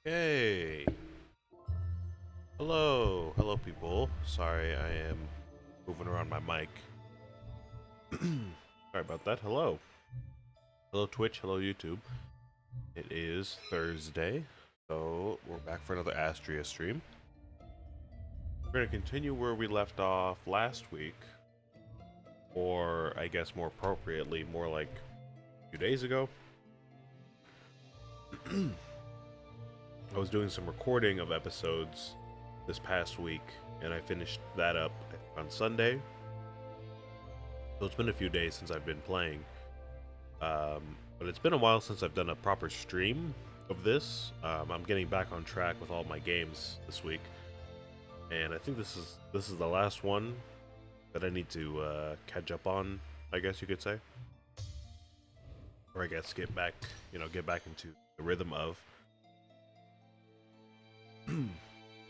Hey, hello people. Sorry, I am moving around my mic. Sorry about that. Hello Twitch, hello YouTube. It is Thursday, so we're back for another Astrea stream. We're gonna continue where we left off last week, or I guess more appropriately, more like 2 days ago. I was doing some recording of episodes this past week, and I finished that up on Sunday. So it's been a few days since I've been playing. But it's been a while since I've done a proper stream of this. I'm getting back on track with all my games this week, and I think this is the last one that I need to catch up on. I guess you could say, or I guess get back into the rhythm of.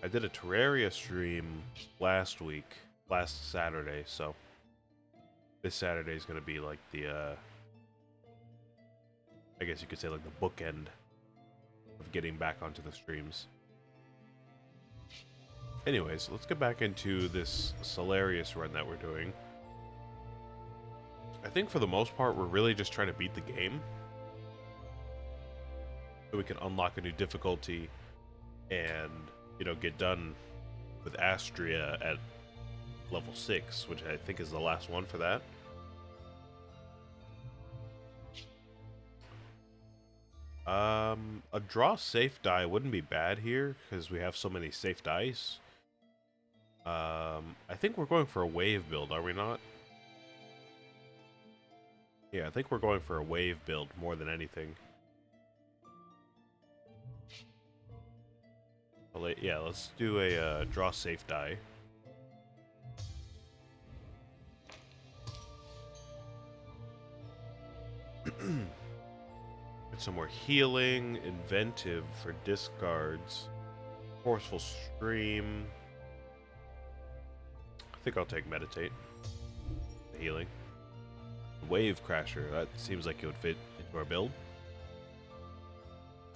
I did a Terraria stream last Saturday, so this Saturday is gonna be like the I guess you could say like the bookend of getting back onto the streams. Anyways, let's get back into this Solarius run that we're doing. I think for the most part, we're really just trying to beat the game. So we can unlock a new difficulty and, get done with Astrea at level 6, which I think is the last one for that. A draw safe die wouldn't be bad here, because we have so many safe dice. I think we're going for a wave build, are we not? Yeah, I think we're going for a wave build more than anything. Yeah, let's do a draw safe die. Get some more healing, inventive for discards, forceful stream. I think I'll take meditate. Healing. Wave crasher, that seems like it would fit into our build.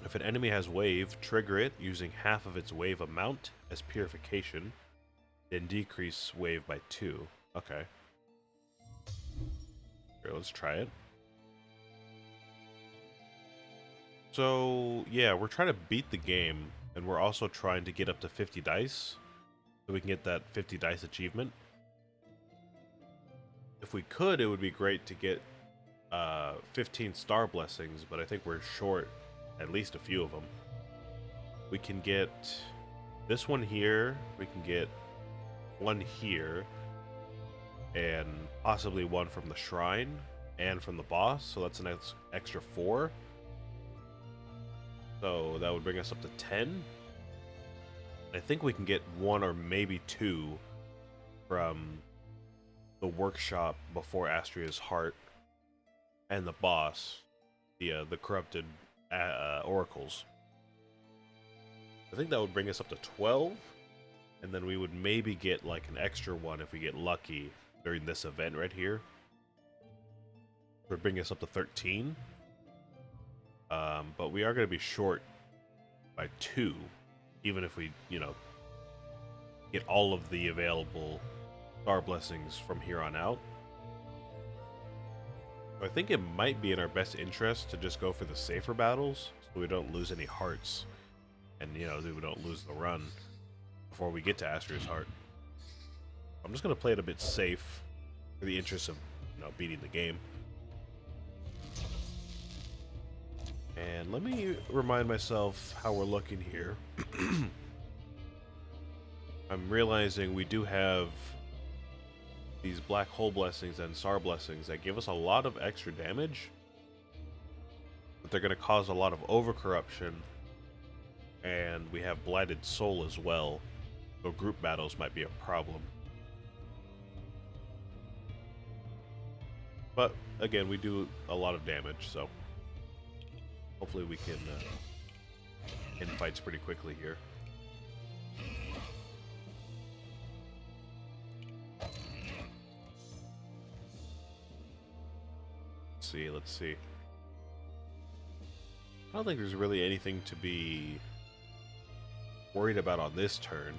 If an enemy has wave, trigger it using half of its wave amount as purification, then decrease wave by 2. Okay. Here, let's try it. So, yeah, we're trying to beat the game, and we're also trying to get up to 50 dice, so we can get that 50 dice achievement. If we could, it would be great to get 15 star blessings, but I think we're short at least a few of them. We can get this one here, we can get one here, and possibly one from the shrine and from the boss, so that's an extra 4. So that would bring us up to 10. I think we can get 1 or maybe 2 from the workshop before Astrea's heart and the boss, the corrupted oracles. I think that would bring us up to 12, and then we would maybe get like an extra one if we get lucky during this event right here. It would bring us up to 13. But we are going to be short by 2, even if we, get all of the available star blessings from here on out. I think it might be in our best interest to just go for the safer battles so we don't lose any hearts and, we don't lose the run before we get to Astrea's heart. I'm just going to play it a bit safe for the interest of, beating the game. And let me remind myself how we're looking here. I'm realizing we do have these black hole blessings and star blessings that give us a lot of extra damage, but they're going to cause a lot of overcorruption, and we have blighted soul as well, so group battles might be a problem. But again, we do a lot of damage, so hopefully we can end fights pretty quickly here. Let's see. I don't think there's really anything to be worried about on this turn.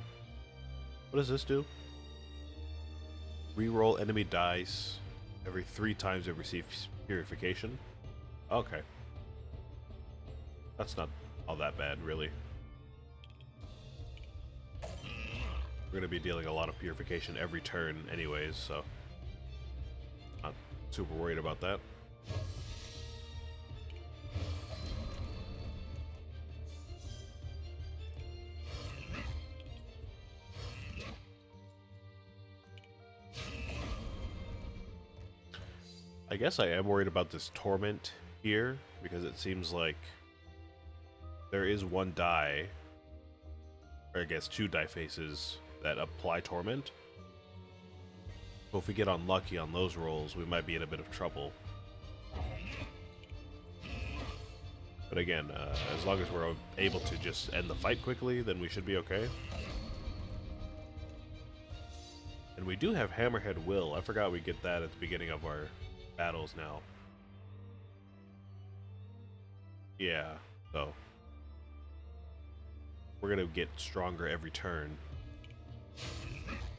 What does this do? Reroll enemy dice every 3 times it receives purification. Okay. That's not all that bad, really. We're going to be dealing a lot of purification every turn anyways, so not super worried about that. I guess I am worried about this torment here, because it seems like there is one die, or I guess 2 die faces that apply torment. So if we get unlucky on those rolls, we might be in a bit of trouble. But again, as long as we're able to just end the fight quickly, then we should be okay. And we do have Hammerhead Will. I forgot we get that at the beginning of our battles now. Yeah, so we're gonna get stronger every turn.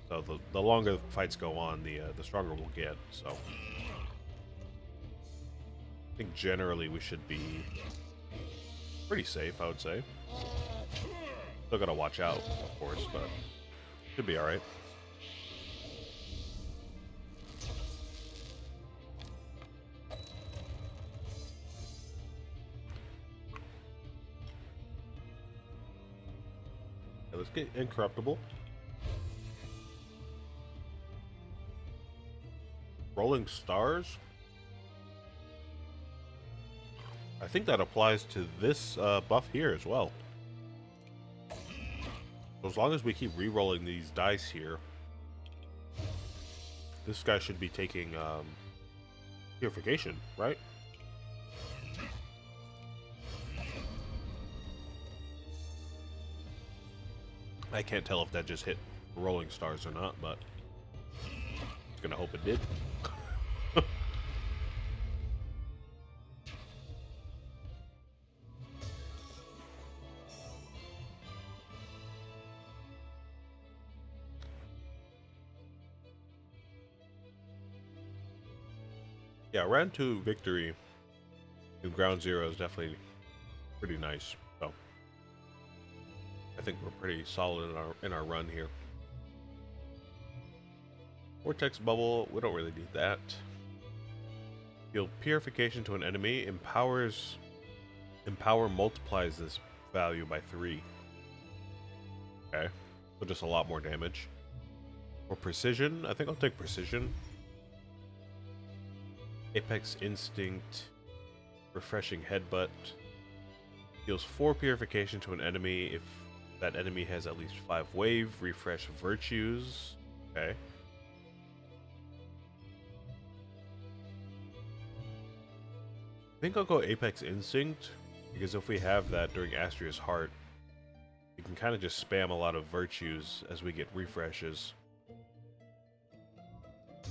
So the longer the fights go on, the stronger we'll get. So I think generally we should be pretty safe, I would say. Still gotta watch out, of course, but should be all right. Let's get Incorruptible. Rolling Stars? I think that applies to this buff here as well. So as long as we keep re-rolling these dice here, this guy should be taking purification, right? I can't tell if that just hit Rolling Stars or not, but I'm gonna hope it did. Yeah, round 2 victory in Ground Zero is definitely pretty nice. So I think we're pretty solid in our run here. Vortex Bubble, we don't really need that. Deal Purification to an enemy. Empower multiplies this value by 3. Okay, so just a lot more damage. Or Precision, I think I'll take Precision. Apex Instinct, Refreshing Headbutt. Deals 4 purification to an enemy if that enemy has at least 5 wave. Refresh Virtues. Okay. I think I'll go Apex Instinct, because if we have that during Astrea's Heart, we can kind of just spam a lot of Virtues as we get refreshes.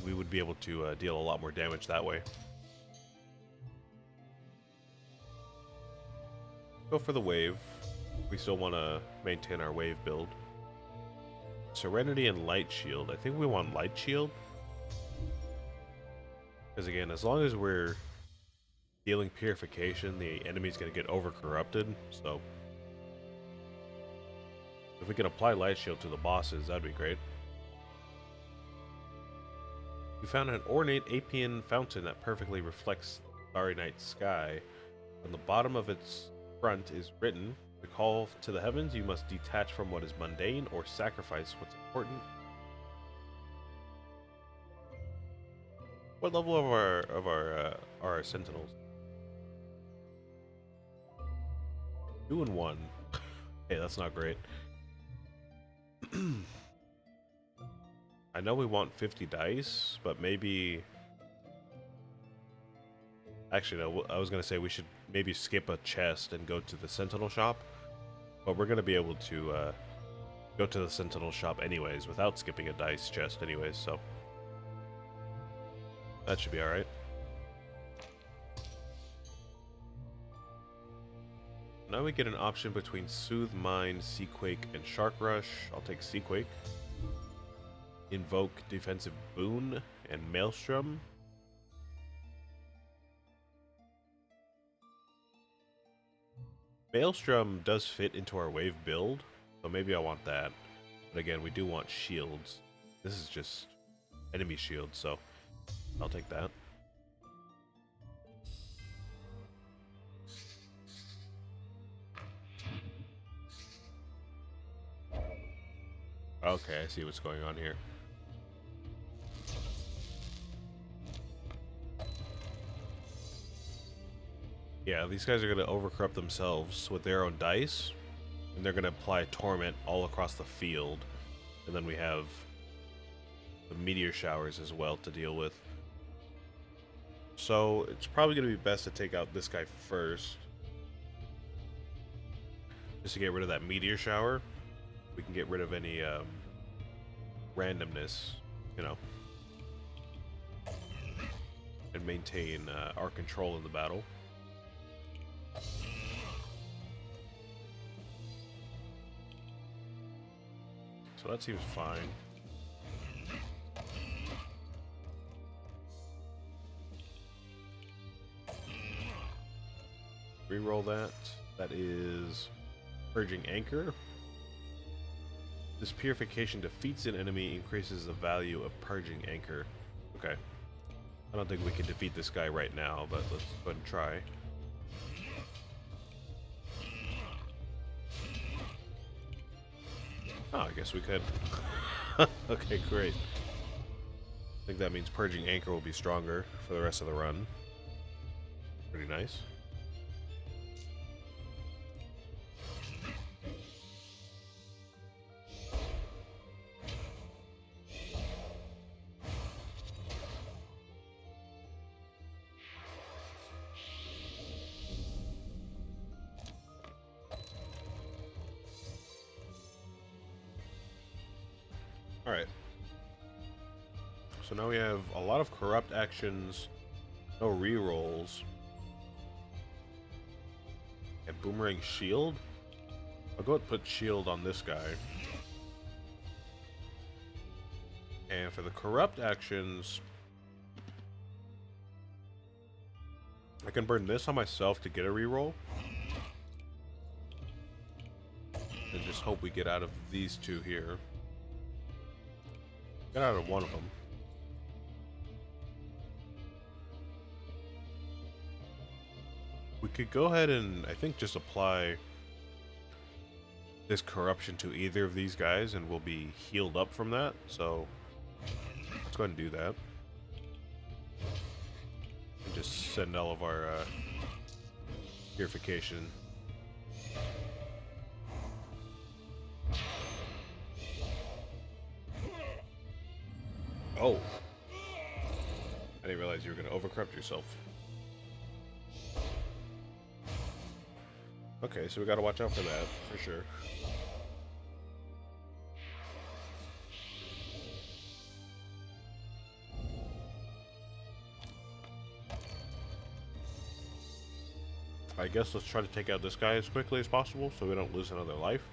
We would be able to deal a lot more damage that way. Go for the wave. We still want to maintain our wave build. Serenity and Light Shield. I think we want Light Shield. Because again, as long as we're dealing purification, the enemy's going to get over-corrupted. So if we can apply Light Shield to the bosses, that'd be great. We found an ornate Apian fountain that perfectly reflects the starry night sky. On the bottom of its front is written, "To call to the heavens, you must detach from what is mundane or sacrifice what's important." What level of our sentinels? 2 and 1. Hey, that's not great. I know we want 50 dice, but maybe... Actually, no, I was going to say we should maybe skip a chest and go to the Sentinel shop. But we're going to be able to go to the Sentinel shop anyways, without skipping a dice chest anyways, so... That should be alright. Now Now we get an option between Soothe Mind, Seaquake, and Shark Rush. I'll take Seaquake. Invoke Defensive Boon and Maelstrom. Maelstrom does fit into our wave build, so maybe I want that. But again, we do want shields. This is just enemy shields, so I'll take that. Okay, I see what's going on here. Yeah, these guys are going to overcorrupt themselves with their own dice, and they're going to apply Torment all across the field. And then we have the meteor showers as well to deal with. So it's probably going to be best to take out this guy first. Just to get rid of that meteor shower. We can get rid of any randomness, you know. And maintain our control in the battle. So that seems fine. Reroll that. That is Purging Anchor. This purification defeats an enemy, increases the value of Purging Anchor. Okay. I don't think we can defeat this guy right now, but let's go ahead and try. Oh, I guess we could. Okay, great. I think that means Purging Anchor will be stronger for the rest of the run. Pretty nice. Alright. So now we have a lot of corrupt actions, no rerolls. And Boomerang Shield? I'll go ahead and put Shield on this guy. And for the corrupt actions, I can burn this on myself to get a reroll. And just hope we get out of these two here. Get out of one of them. We could go ahead and, I think, just apply this corruption to either of these guys and we'll be healed up from that. So let's go ahead and do that. And just send all of our purification. Oh. I didn't realize you were going to overcorrupt yourself. Okay, so we got to watch out for that, for sure. I guess let's try to take out this guy as quickly as possible so we don't lose another life.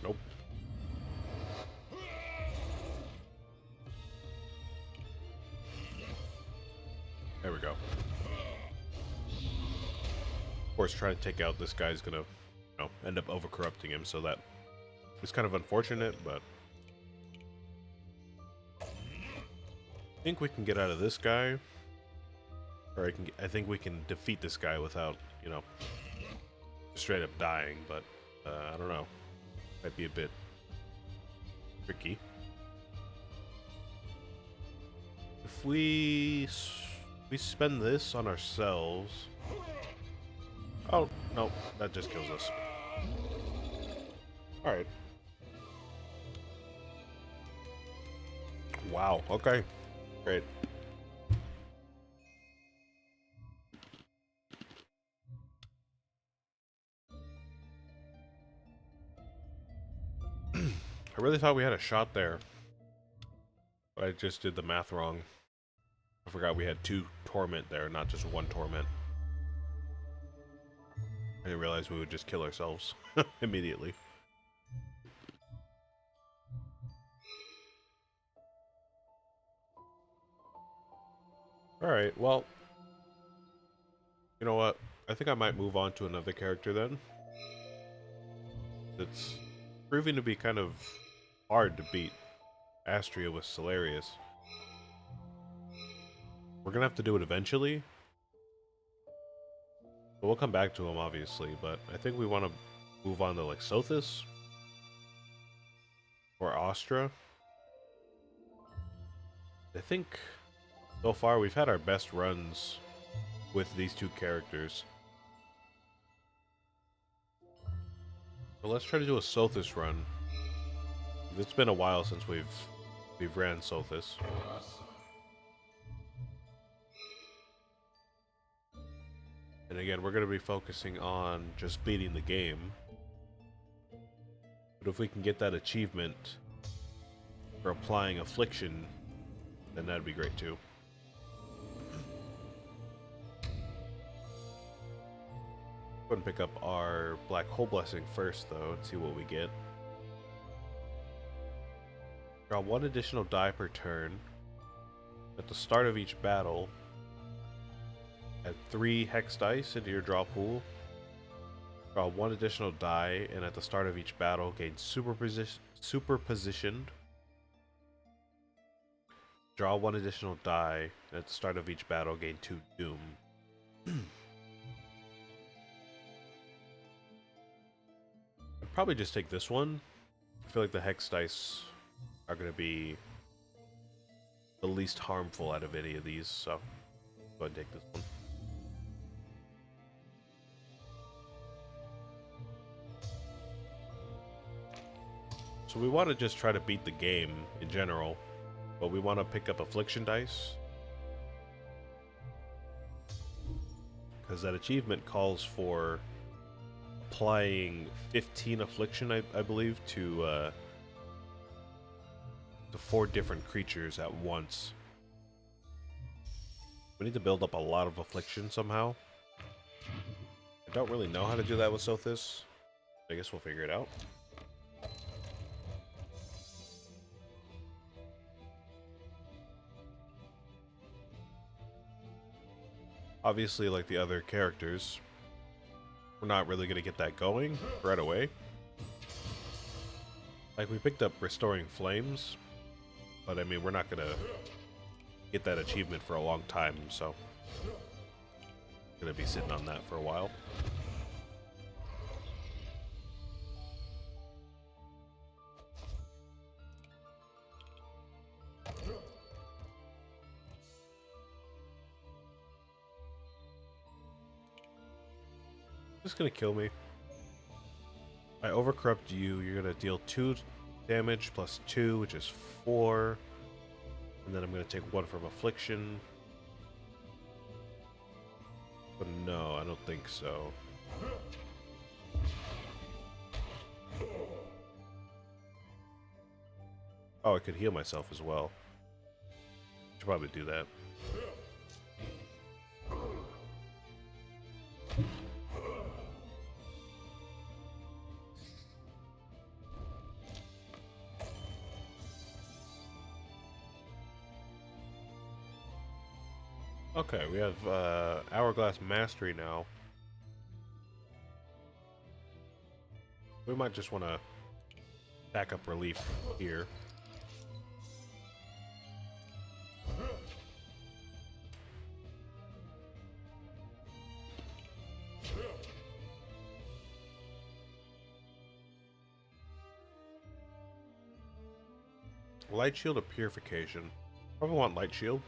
Nope. There we go. Of course, trying to take out this guy's gonna, you know, end up overcorrupting him, so that is kind of unfortunate, but I think we can get out of this guy, or I think we can defeat this guy without, you know, straight up dying, but I don't know. Might be a bit tricky. If we spend this on ourselves. Oh, no, that just kills us. Alright. Wow, okay. Great. I really thought we had a shot there. But I just did the math wrong. I forgot we had 2 torment there, not just 1 torment. I didn't realize we would just kill ourselves immediately. Alright, well, you know what? I think I might move on to another character then. It's proving to be kind of hard to beat Astrea with Solarius. We're gonna have to do it eventually. But we'll come back to him, obviously. But I think we want to move on to, like, Sothis. Or Astrea. I think so far we've had our best runs with these 2 characters. But let's try to do a Sothis run. It's been a while since we've ran Sothis. And again, we're going to be focusing on just beating the game. But if we can get that achievement for applying Affliction, then that'd be great too. Go ahead and pick up our Black Hole Blessing first, though, and see what we get. Draw 1 additional die per turn. At the start of each battle, add 3 hex dice into your draw pool. Draw 1 additional die, and at the start of each battle, gain superpositioned. Draw 1 additional die, and at the start of each battle, gain 2 doom. I'd probably just take this one. I feel like the hex dice are going to be the least harmful out of any of these, so go ahead and take this one. So we want to just try to beat the game in general, but we want to pick up Affliction dice. Because that achievement calls for applying 15 Affliction, I believe, to 4 different creatures at once. We need to build up a lot of Affliction somehow. I don't really know how to do that with Sothis. I guess we'll figure it out. Obviously, like the other characters, we're not really going to get that going right away. Like, we picked up Restoring Flames, but I mean, we're not going to get that achievement for a long time, so I'm going to be sitting on that for a while. This is gonna kill me. I overcorrupt you. You're gonna deal 2 damage plus 2, which is 4. And then I'm gonna take 1 from Affliction. But no, I don't think so. Oh, I could heal myself as well. Should probably do that. Okay, we have Hourglass Mastery now. We might just want to back up relief here. Light Shield of Purification. Probably want Light Shield.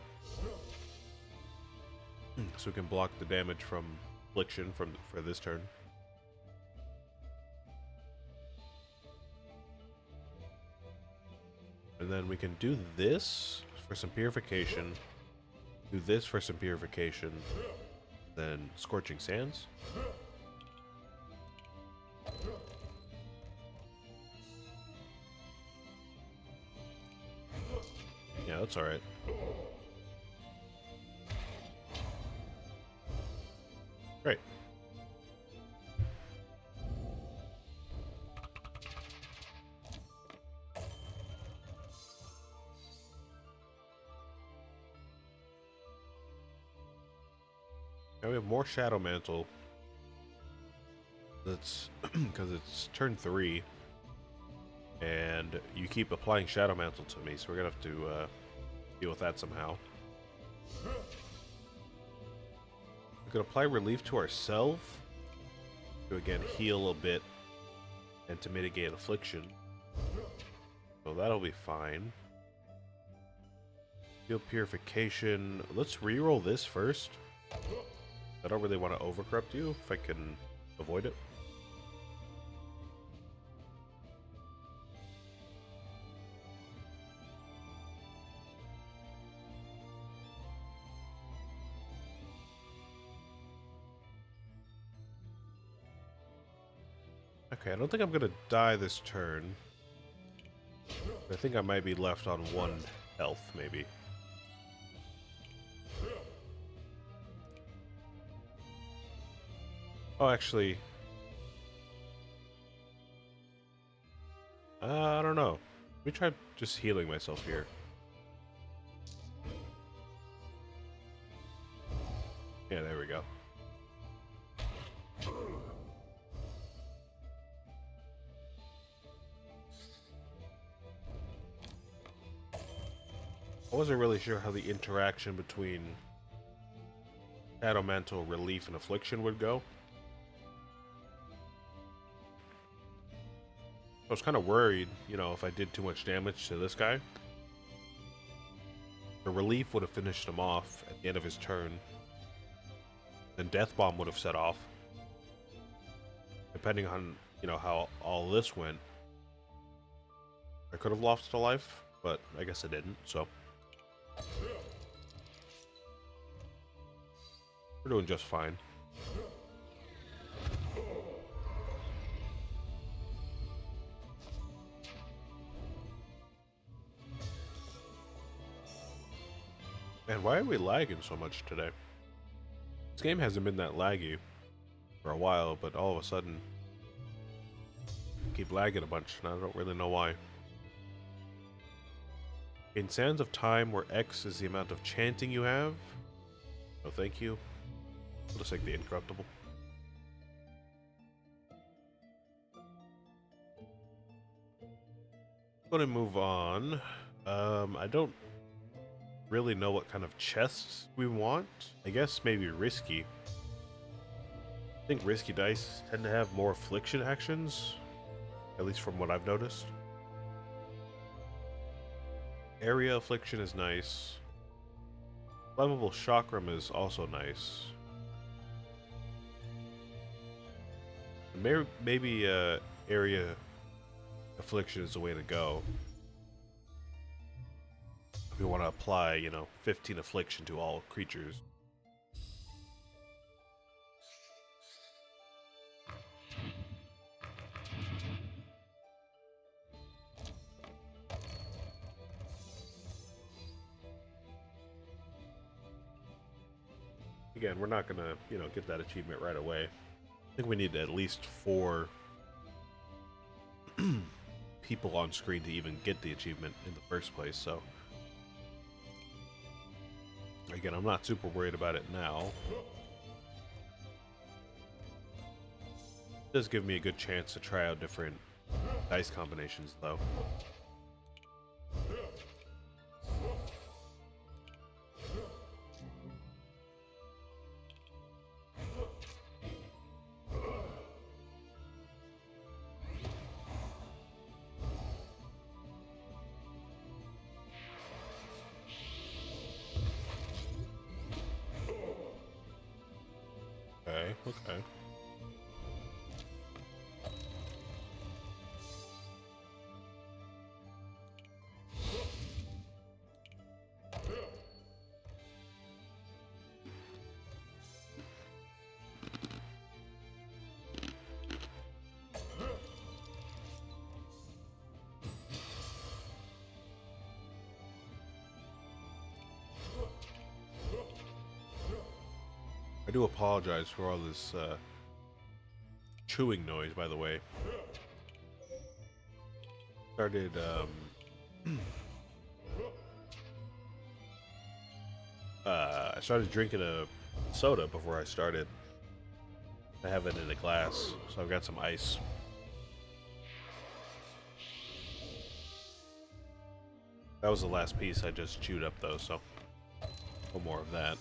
So we can block the damage from Affliction for this turn. And then we can do this for some purification. Do this for some purification. Then Scorching Sands. Yeah, that's alright. Great. Now we have more Shadow Mantle. That's because it's turn 3. And you keep applying Shadow Mantle to me, so we're gonna have to deal with that somehow. We could apply relief to ourselves to again heal a bit and to mitigate affliction. So that'll be fine. Heal purification. Let's reroll this first. I don't really want to overcorrupt you if I can avoid it. Okay, I don't think I'm gonna die this turn. I think I might be left on 1 health, maybe. Oh, actually... I don't know. Let me try just healing myself here. Yeah, there we go. I wasn't really sure how the interaction between Shadow Mantle, Relief, and Affliction would go. I was kind of worried, you know, if I did too much damage to this guy. The Relief would have finished him off at the end of his turn. Then Death Bomb would have set off. Depending on, you know, how all this went, I could have lost a life, but I guess I didn't, so. We're doing just fine. Man, why are we lagging so much today? This game hasn't been that laggy for a while, but all of a sudden, keep lagging a bunch, and I don't really know why. In Sands of Time, where X is the amount of chanting you have. No, thank you. I'll just take the Incorruptible. I'm gonna move on. I don't really know what kind of chests we want. I guess maybe risky. I think risky dice tend to have more affliction actions, at least from what I've noticed. Area affliction is nice. Flammable chakram is also nice. Maybe area affliction is the way to go. If we want to apply, you know, 15 affliction to all creatures. Again, we're not gonna, you know, get that achievement right away. I think we need at least 4 people on screen to even get the achievement in the first place, so. Again, I'm not super worried about it now. It does give me a good chance to try out different dice combinations, though. Okay, okay. do apologize for all this chewing noise, by the way. I started drinking a soda before I started. I have it in a glass, so I've got some ice. That was the last piece I just chewed up, though, so no more of that.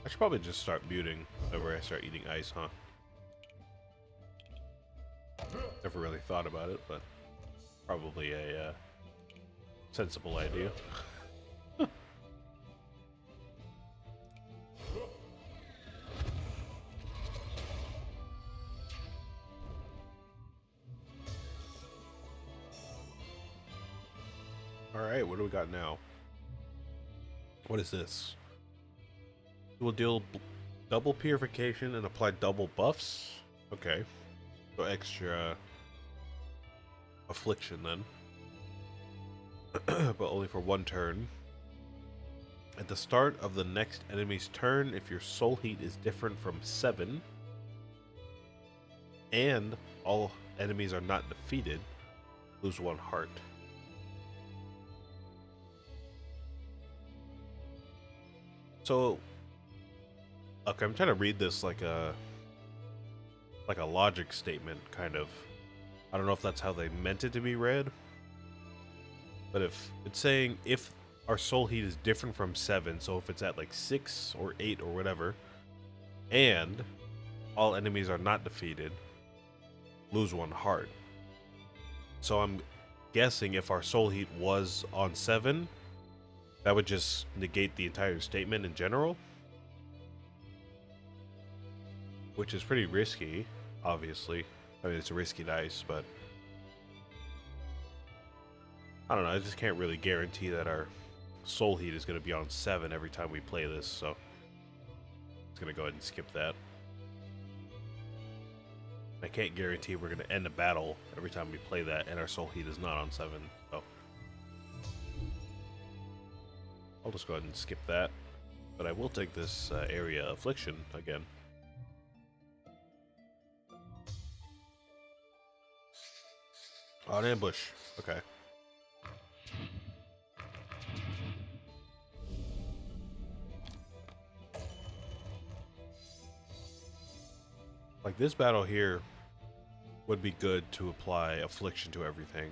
I should probably just start muting whenever I start eating ice, huh? Never really thought about it, but probably a sensible idea. Alright, what do we got now? What is this? It will deal double purification and apply double buffs? Okay. So extra affliction then. But only for one turn. At the start of the next enemy's turn, if your soul heat is different from 7, and all enemies are not defeated, lose 1 heart. So, okay, I'm trying to read this like a logic statement, kind of. I don't know if that's how they meant it to be read, but if it's saying if our soul heat is different from 7, so if it's at like 6 or 8 or whatever, and all enemies are not defeated, lose 1 heart. So I'm guessing if our soul heat was on 7, that would just negate the entire statement in general, which is pretty risky, obviously. I mean, it's a risky dice, but I don't know, I just can't really guarantee that our soul heat is going to be on 7 every time we play this, so I'm just going to go ahead and skip that. I can't guarantee we're going to end a battle every time we play that and our soul heat is not on 7, so I'll just go ahead and skip that. But I will take this area affliction again. Oh, an ambush. Okay. Like, this battle here would be good to apply affliction to everything.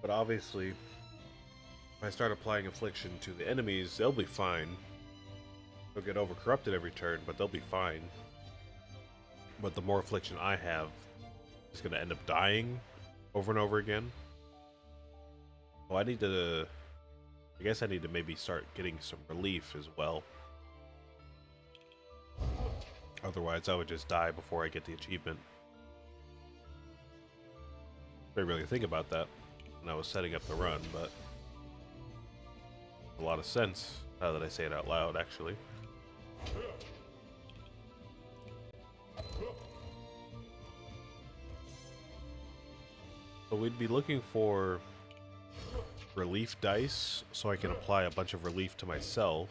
But obviously, if I start applying affliction to the enemies, they'll be fine. They'll get overcorrupted every turn, but they'll be fine. But the more affliction I have, is going to end up dying over and over again. Oh, I guess I need to maybe start getting some relief as well. Otherwise, I would just die before I get the achievement. I didn't really think about that when I was setting up the run, but a lot of sense now that I say it out loud, actually. So we'd be looking for relief dice so I can apply a bunch of relief to myself,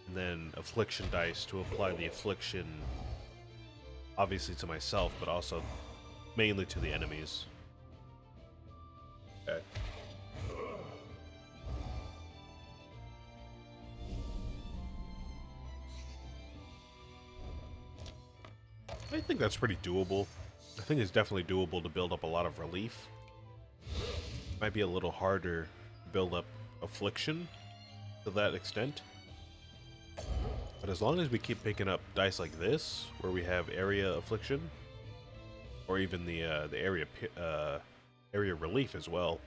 and then affliction dice to apply the affliction obviously to myself, but also mainly to the enemies. Okay. I think that's pretty doable. I think it's definitely doable to build up a lot of relief. Might be a little harder to build up affliction to that extent. But as long as we keep picking up dice like this, where we have area affliction, or even the area relief as well,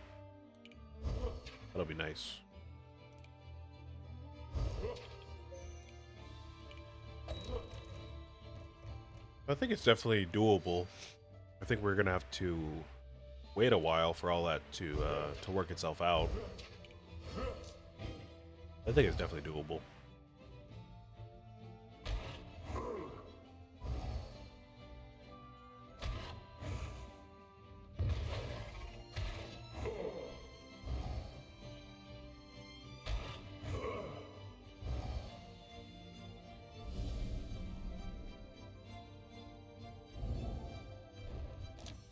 that'll be nice. I think it's definitely doable. I think we're gonna have to wait a while for all that to work itself out. I think it's definitely doable.